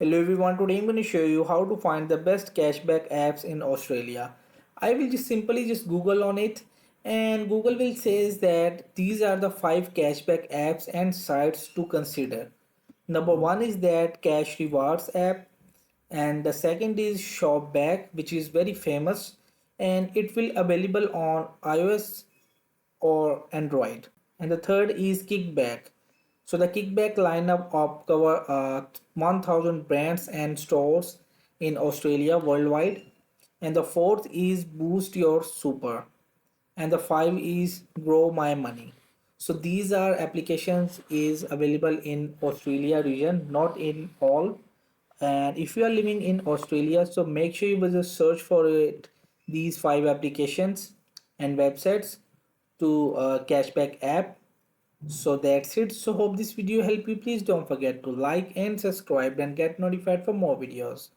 Hello everyone, today I'm going to show you how to find the best cashback apps in Australia. I will just simply just Google on it and Google will says that these are the 5 cashback apps and sites to consider. Number 1 is that Cash Rewards app, and the second is Shopback, which is very famous and it will available on iOS or Android. And the third is Kickback. So the Kickback lineup of cover 1000 brands and stores in Australia worldwide. And the fourth is Boost Your Super. And the five is Grow My Money. So these are applications is available in Australia region, not in all. And if you are living in Australia, so make sure you visit search for it, these 5 applications and websites to cashback app. So that's it. So hope this video helped you. Please don't forget to like and subscribe and get notified for more videos.